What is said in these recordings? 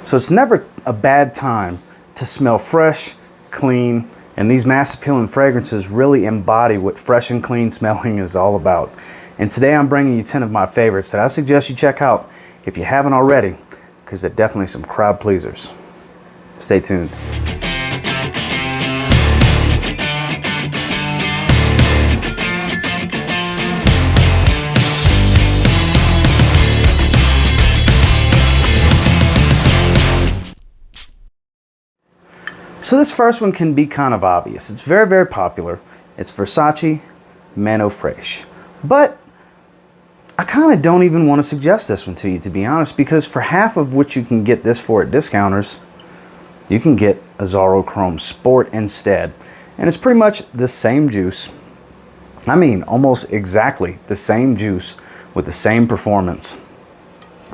So it's never a bad time to smell fresh, clean, and these mass appealing fragrances really embody what fresh and clean smelling is all about. And today I'm bringing you 10 of my favorites that I suggest you check out if you haven't already, because they're definitely some crowd pleasers. Stay tuned. So this first one can be kind of obvious. It's very, very popular. It's Versace MAN EAU FRAICHE. But I kind of don't even want to suggest this one to you, to be honest, because for half of what you can get this for at discounters, you can get a Zaharoff Sport instead. And it's pretty much the same juice. I mean, almost exactly the same juice with the same performance.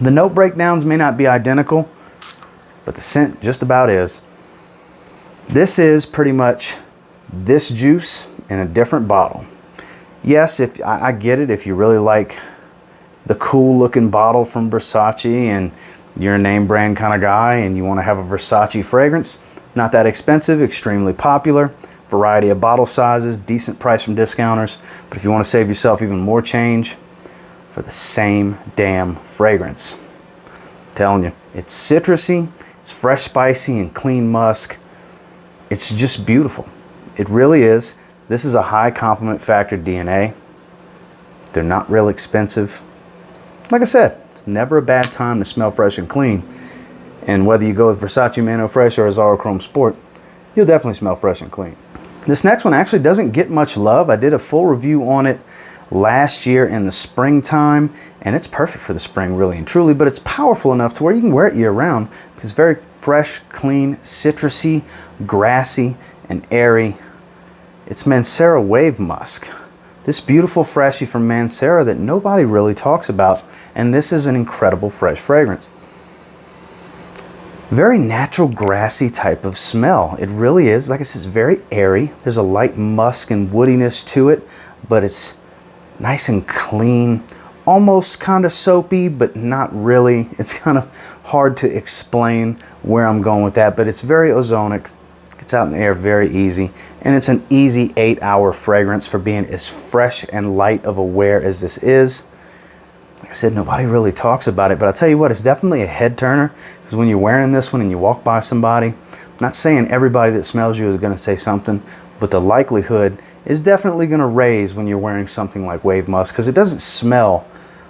The note breakdowns may not be identical, but the scent just about is. This is pretty much this juice in a different bottle. Yes, if I get it, if you really like the cool looking bottle from Versace and you're a name brand kind of guy and you want to have a Versace fragrance, not that expensive, extremely popular, variety of bottle sizes, decent price from discounters. But if you want to save yourself even more change for the same damn fragrance, I'm telling you, it's citrusy, it's fresh, spicy, and clean musk. It's just beautiful. It really is. This is a high compliment factor DNA. They're not real expensive. Like I said, it's never a bad time to smell fresh and clean. And whether you go with Versace MAN EAU FRAICHE or a Zaharoff Sport, you'll definitely smell fresh and clean. This next one actually doesn't get much love. I did a full review on it last year in the springtime, and it's perfect for the spring, really and truly, but it's powerful enough to where you can wear it year round because it's very fresh, clean, citrusy, grassy, and airy. It's Mancera Wave Musk. This beautiful freshie from Mancera that nobody really talks about, and this is an incredible fresh fragrance. Very natural, grassy type of smell. It really is. Like I said, it's very airy. There's a light musk and woodiness to it, but it's nice and clean. Almost kind of soapy, but not really. It's kind of hard to explain where I'm going with that, but it's very ozonic. Gets out in the air very easy, and it's an easy 8-hour fragrance for being as fresh and light of a wear as this is. Like I said, nobody really talks about it, but I'll tell you what, it's definitely a head turner, because when you're wearing this one and you walk by somebody, I'm not saying everybody that smells you is going to say something, but the likelihood is definitely going to raise when you're wearing something like Wave Musk, because it doesn't smell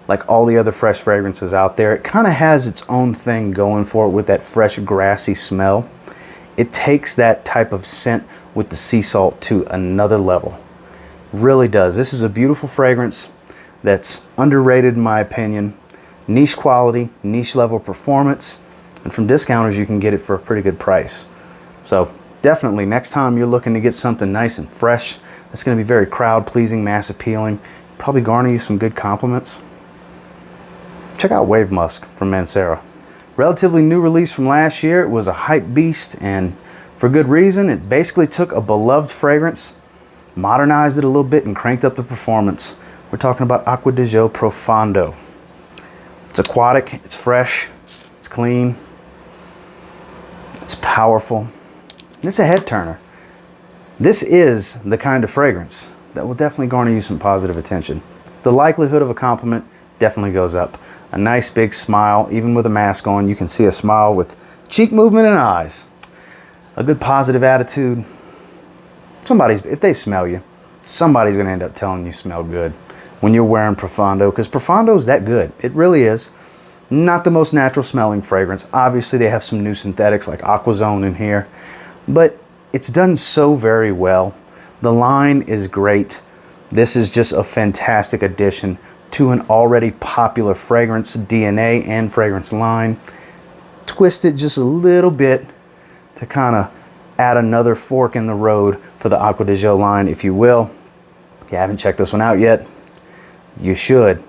like all the other fresh fragrances out there. It kind of has its own thing going for it with that fresh, grassy smell. It takes that type of scent with the sea salt to another level. Really does. This is a beautiful fragrance that's underrated in my opinion. Niche quality, niche level performance, and from discounters you can get it for a pretty good price. So definitely next time you're looking to get something nice and fresh that's going to be very crowd pleasing, mass appealing, probably garner you some good compliments, check out Wave Musk from Mancera. Relatively new release from last year. It was a hype beast, and for good reason. It basically took a beloved fragrance, modernized it a little bit, and cranked up the performance. We're talking about AQUA de Giorgio Profondo. It's aquatic, it's fresh, it's clean, it's powerful, it's a head turner. This is the kind of fragrance that will definitely garner you some positive attention. The likelihood of a compliment definitely goes up. A nice big smile, even with a mask on, you can see a smile with cheek movement and eyes. A good positive attitude. If they smell you, somebody's gonna end up telling you smell good when you're wearing Profondo, because Profondo is that good. It really is. Not the most natural smelling fragrance. Obviously they have some new synthetics like Aquazone in here, but it's done so very well. The line is great. This is just a fantastic addition to an already popular fragrance DNA and fragrance line. Twist it just a little bit to kind of add another fork in the road for the AQUA de Giorgio line, if you will. If you haven't checked this one out yet, you should.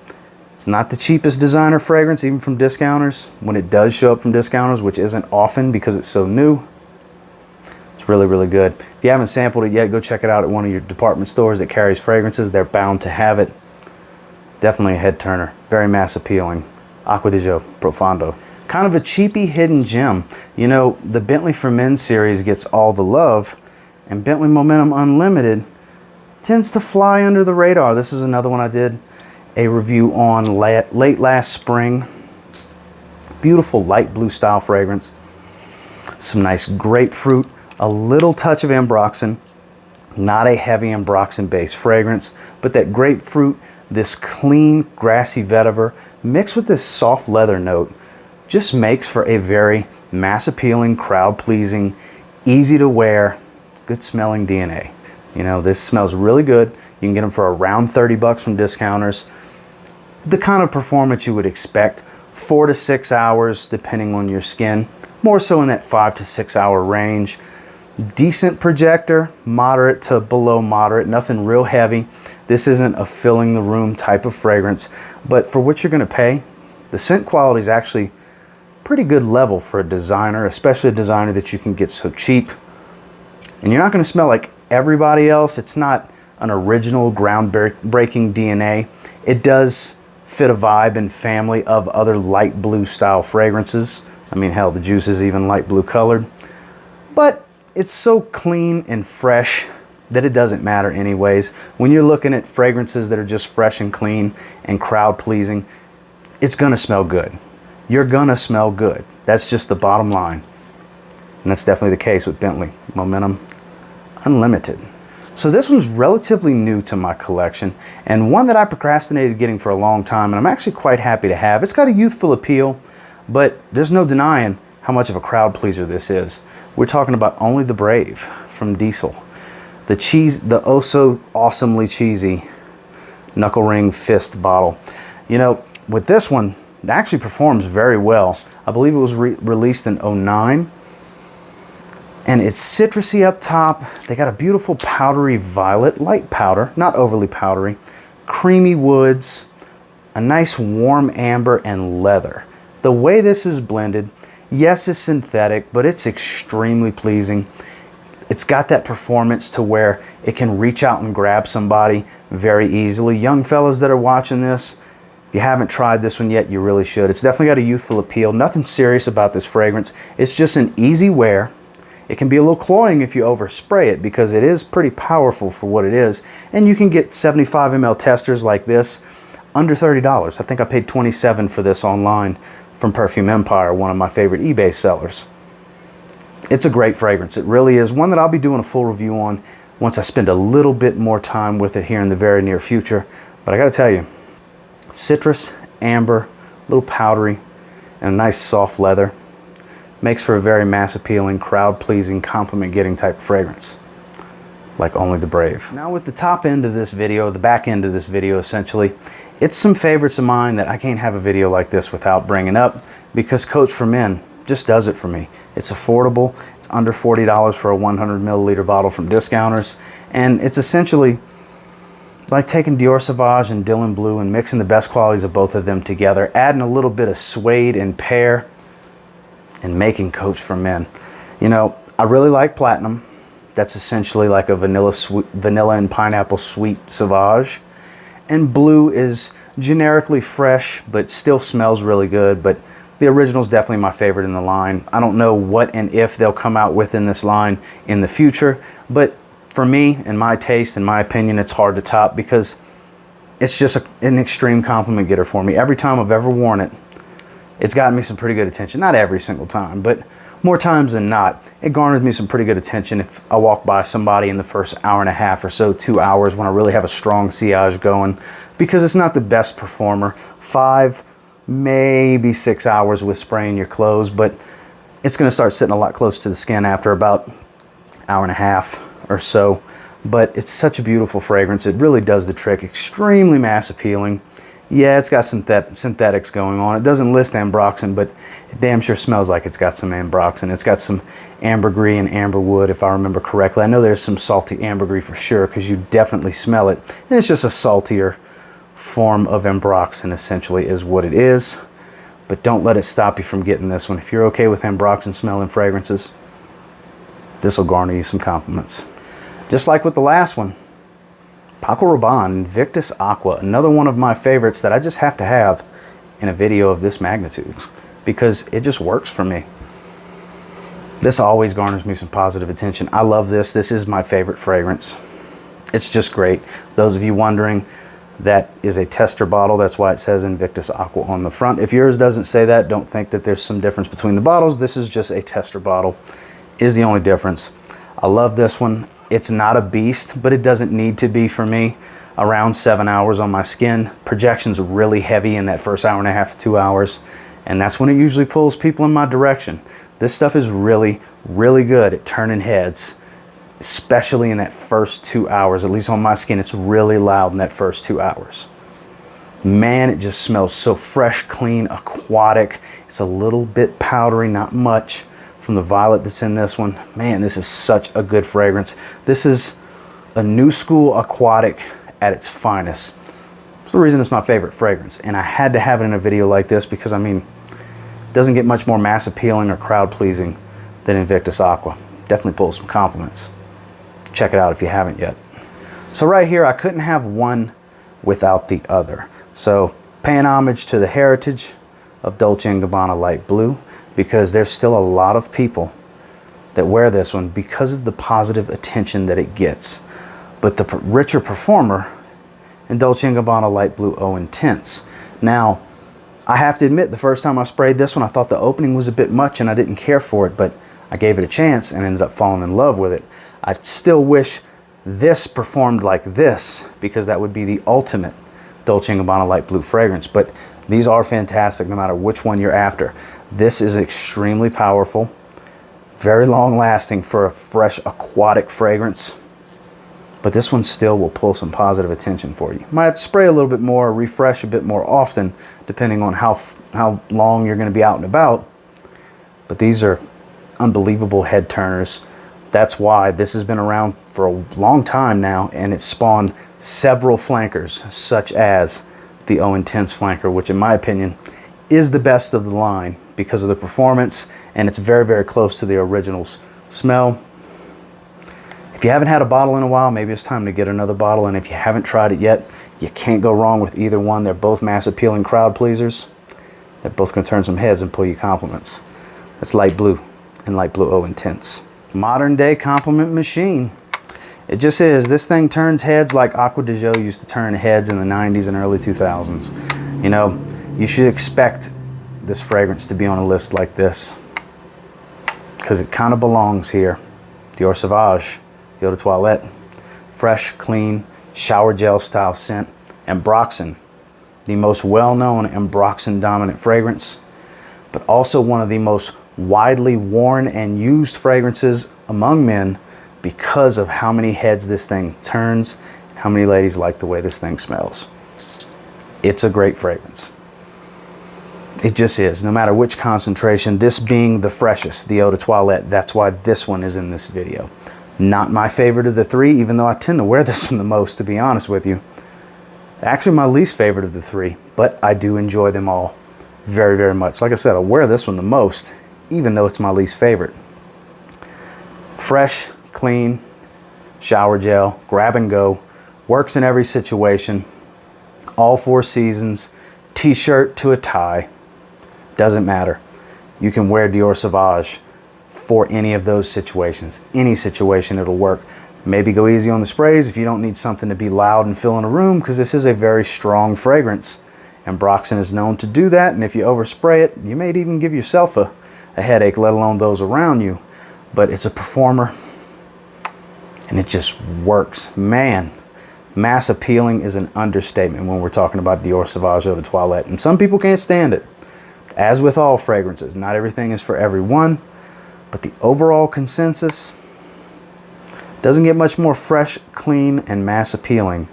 It's not the cheapest designer fragrance, even from discounters. When it does show up from discounters, which isn't often because it's so new, it's really, really good. If you haven't sampled it yet, go check it out at one of your department stores that carries fragrances. They're bound to have it. Definitely a head turner, very mass appealing. AQUA de Giorgio Profondo. Kind of a cheapy hidden gem. You know, the Bentley for Men series gets all the love, and Bentley Momentum Unlimited tends to fly under the radar. This is another one I did a review on late last spring. Beautiful light blue style fragrance. Some nice grapefruit, a little touch of ambroxan. Not a heavy ambroxan based fragrance, but that grapefruit, this clean grassy vetiver mixed with this soft leather note just makes for a very mass appealing, crowd pleasing, easy to wear, good smelling DNA. You know, this smells really good. You can get them for around 30 bucks from discounters. The kind of performance you would expect, 4 to 6 hours depending on your skin, more so in that 5 to 6 hour range. Decent projector, moderate to below moderate, nothing real heavy. This isn't a filling the room type of fragrance, but for what you're gonna pay, the scent quality is actually pretty good level for a designer, especially a designer that you can get so cheap. And you're not gonna smell like everybody else. It's not an original groundbreaking DNA. It does fit a vibe and family of other light blue style fragrances. I mean, hell, the juice is even light blue colored. But it's so clean and fresh that it doesn't matter anyways. When you're looking at fragrances that are just fresh and clean and crowd pleasing, it's gonna smell good. You're gonna smell good. That's just the bottom line. And that's definitely the case with Bentley Momentum Unlimited. So this one's relatively new to my collection and one that I procrastinated getting for a long time, and I'm actually quite happy to have. It's got a youthful appeal, but there's no denying how much of a crowd pleaser this is. We're talking about Only the Brave from Diesel. The oh so awesomely cheesy knuckle ring fist bottle. You know, with this one, it actually performs very well. I believe it was released in 09. And it's citrusy up top. They got a beautiful powdery violet, light powder, not overly powdery, creamy woods, a nice warm amber, and leather. The way this is blended, yes, it's synthetic, but it's extremely pleasing. It's got that performance to where it can reach out and grab somebody very easily. Young fellas that are watching this, if you haven't tried this one yet, you really should. It's definitely got a youthful appeal. Nothing serious about this fragrance. It's just an easy wear. It can be a little cloying if you overspray it because it is pretty powerful for what it is. And you can get 75 ml testers like this under $30. I think I paid $27 for this online from Perfume Empire, one of my favorite eBay sellers. It's a great fragrance. It really is. One that I'll be doing a full review on once I spend a little bit more time with it here in the very near future. But I gotta tell you, citrus, amber, a little powdery, and a nice soft leather. Makes for a very mass appealing, crowd pleasing, compliment getting type of fragrance. Like Only the Brave. Now with the top end of this video, the back end of this video essentially, it's some favorites of mine that I can't have a video like this without bringing up because Coach for Men just does it for me. It's affordable. It's under $40 for a 100 milliliter bottle from discounters. And it's essentially like taking Dior Sauvage and Dylan Blue and mixing the best qualities of both of them together, adding a little bit of suede and pear, and making Coach for Men. You know, I really like Platinum. That's essentially like a vanilla and pineapple sweet Sauvage. And Blue is generically fresh, but still smells really good. But the original is definitely my favorite in the line. I don't know what and if they'll come out with in this line in the future, but for me and my taste and my opinion, it's hard to top because it's just an extreme compliment getter for me. Every time I've ever worn it, it's gotten me some pretty good attention. Not every single time, but more times than not, it garners me some pretty good attention if I walk by somebody in the first hour and a half or so, 2 hours, when I really have a strong sillage going, because it's not the best performer. 5, maybe 6 hours with spraying your clothes, but it's gonna start sitting a lot closer to the skin after about hour and a half or so. But it's such a beautiful fragrance. It really does the trick. Extremely mass appealing. Yeah, it's got some synthetics going on. It doesn't list ambroxan, but it damn sure smells like it's got some ambroxan. It's got some ambergris and amberwood, if I remember correctly. I know there's some salty ambergris for sure, because you definitely smell it. And it's just a saltier form of ambroxan, essentially, is what it is. But don't let it stop you from getting this one. If you're okay with ambroxan smelling fragrances, this will garner you some compliments. Just like with the last one, Paco Rabanne INVICTUS AQUA, another one of my favorites that I just have to have in a video of this magnitude. because it just works for me. This always garners me some positive attention. I love this. This is my favorite fragrance. It's just great. Those of you wondering, that is a tester bottle. That's why it says Invictus Aqua on the front. If yours doesn't say that, don't think that there's some difference between the bottles. This is just a tester bottle, is the only difference. I love this one. It's not a beast, but it doesn't need to be for me. Around 7 hours on my skin. Projection's really heavy in that first hour and a half to 2 hours, and that's when it usually pulls people in my direction. This stuff is really, really good at turning heads, especially in that first 2 hours. At least on my skin, it's really loud in that first 2 hours. Man, it just smells so fresh, clean, aquatic. It's a little bit powdery, not much, from the violet that's in this one. Man, this is such a good fragrance. This is a new school aquatic at its finest. That's the reason it's my favorite fragrance. And I had to have it in a video like this because, I mean, it doesn't get much more mass appealing or crowd pleasing than Invictus Aqua. Definitely pulls some compliments. Check it out if you haven't yet. So right here, I couldn't have one without the other. So paying homage to the heritage of Dolce & Gabbana Light Blue, because there's still a lot of people that wear this one because of the positive attention that it gets. But the richer performer in Dolce & Gabbana Light Blue Eau Intense. Now, I have to admit, the first time I sprayed this one, I thought the opening was a bit much and I didn't care for it, but I gave it a chance and ended up falling in love with it. I still wish this performed like this, because that would be the ultimate Dolce & Gabbana Light Blue fragrance. But these are fantastic no matter which one you're after. This is extremely powerful, very long lasting for a fresh aquatic fragrance. But this one still will pull some positive attention for you. Might have to spray a little bit more, refresh a bit more often, depending on how long you're going to be out and about. But these are unbelievable head turners. That's why this has been around for a long time now, and it's spawned several flankers, such as the Eau Intense flanker, which in my opinion is the best of the line because of the performance, and it's very, very close to the original's smell. If you haven't had a bottle in a while, maybe it's time to get another bottle. And if you haven't tried it yet, you can't go wrong with either one. They're both mass appealing crowd pleasers. They're both going to turn some heads and pull you compliments. That's Light Blue and Light Blue Eau Intense. Modern day compliment machine. It just is. This thing turns heads like Aqua de Joe used to turn heads in the 90s and early 2000s. You know, you should expect this fragrance to be on a list like this, because it kind of belongs here. Dior Sauvage, the Eau de Toilette, fresh, clean, shower gel style scent. Ambroxan, the most well-known Ambroxan dominant fragrance, but also one of the most widely worn and used fragrances among men because of how many heads this thing turns, how many ladies like the way this thing smells. It's a great fragrance. It just is, no matter which concentration. This being the freshest, the Eau de Toilette, that's why this one is in this video. Not my favorite of the three, even though I tend to wear this one the most, to be honest with you. Actually my least favorite of the three, but I do enjoy them all very, very much. Like I said, I wear this one the most, even though it's my least favorite. Fresh, clean, shower gel, grab and go, works in every situation, all 4 seasons, t-shirt to a tie, doesn't matter. You can wear Dior Sauvage for any of those situations. Any situation it'll work. Maybe go easy on the sprays if you don't need something to be loud and fill in a room, because this is a very strong fragrance. Ambroxan is known to do that, and if you overspray it, you may even give yourself a headache, let alone those around you. But it's a performer, and it just works. Man, mass appealing is an understatement when we're talking about Dior Sauvage Eau de Toilette, and some people can't stand it. As with all fragrances, not everything is for everyone, but the overall consensus doesn't get much more fresh, clean, and mass appealing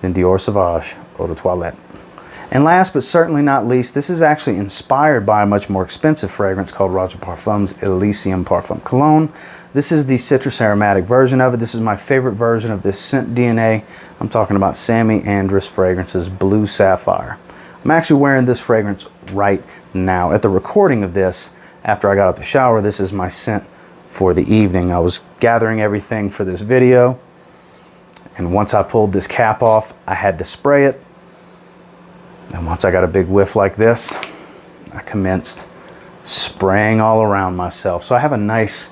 than Dior Sauvage Eau de Toilette. And last but certainly not least, this is actually inspired by a much more expensive fragrance called Roger Parfum's Elysium Parfum Cologne. This is the citrus aromatic version of it. This is my favorite version of this scent DNA. I'm talking about Samy Andraus Fragrance's Blue Sapphire. I'm actually wearing this fragrance right now. At the recording of this, after I got out the shower, this is my scent for the evening. I was gathering everything for this video, and once I pulled this cap off, I had to spray it. And once I got a big whiff like this, I commenced spraying all around myself. So I have a nice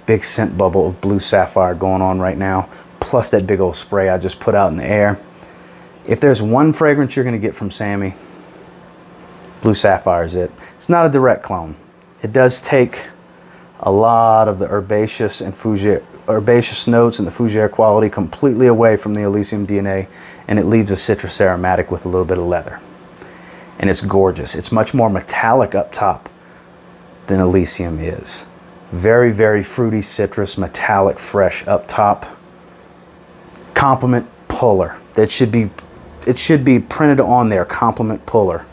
big scent bubble of blue sapphire going on right now, plus that big old spray I just put out in the air. If there's one fragrance you're going to get from Samy, blue sapphire is it. It's not a direct clone. It does take a lot of the herbaceous and herbaceous notes and the fougere quality completely away from the Elysium DNA, and it leaves a citrus aromatic with a little bit of leather. And it's gorgeous. It's much more metallic up top than Elysium is. Very, very fruity citrus, metallic, fresh up top. Compliment puller. It should be printed on there, compliment puller,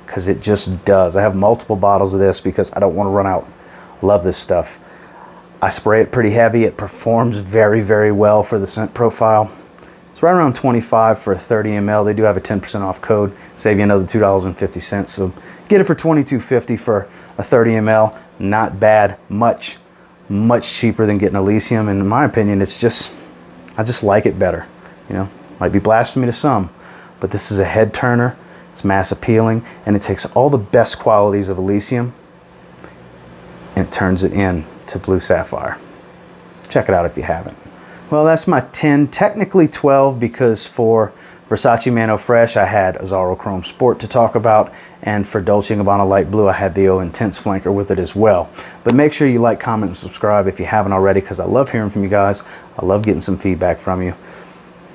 because it just does. I have multiple bottles of this because I don't want to run out. Love this stuff. I spray it pretty heavy. It performs very, very well for the scent profile. It's right around $25 for a 30 ml. They do have a 10% off code, save you another $2.50. So get it for $22.50 for a 30 ml. Not bad. Much cheaper than getting Elysium. And in my opinion, it's just, I just like it better. You know, might be blasphemy to some, but this is a head turner. It's mass appealing, and it takes all the best qualities of Elysium and it turns it into blue sapphire. Check it out if you haven't. Well, that's my 10, technically 12, because for Versace Man EAU Fraiche, I had Azzurro Chrome Sport to talk about, and for Dolce & Gabbana Light Blue, I had the O Intense Flanker with it as well. But make sure you like, comment, and subscribe if you haven't already, because I love hearing from you guys. I love getting some feedback from you.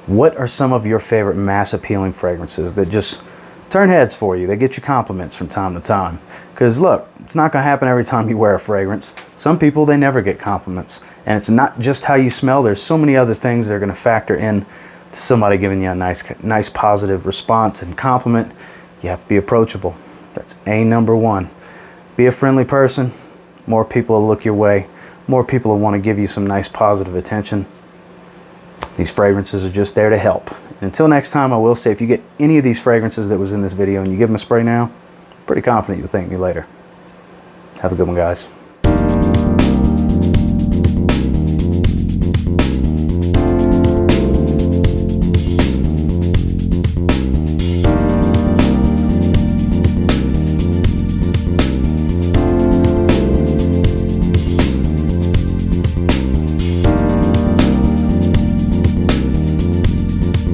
What are some of your favorite mass appealing fragrances that just turn heads for you? They get you compliments from time to time. Because look, it's not going to happen every time you wear a fragrance. Some people, they never get compliments. And it's not just how you smell. There's so many other things that are going to factor in to somebody giving you a nice positive response and compliment. You have to be approachable. That's number one. Be a friendly person. More people will look your way. More people will want to give you some nice positive attention. These fragrances are just there to help. And until next time, I will say, if you get any of these fragrances that was in this video and you give them a spray now, pretty confident you'll thank me later. Have a good one, guys.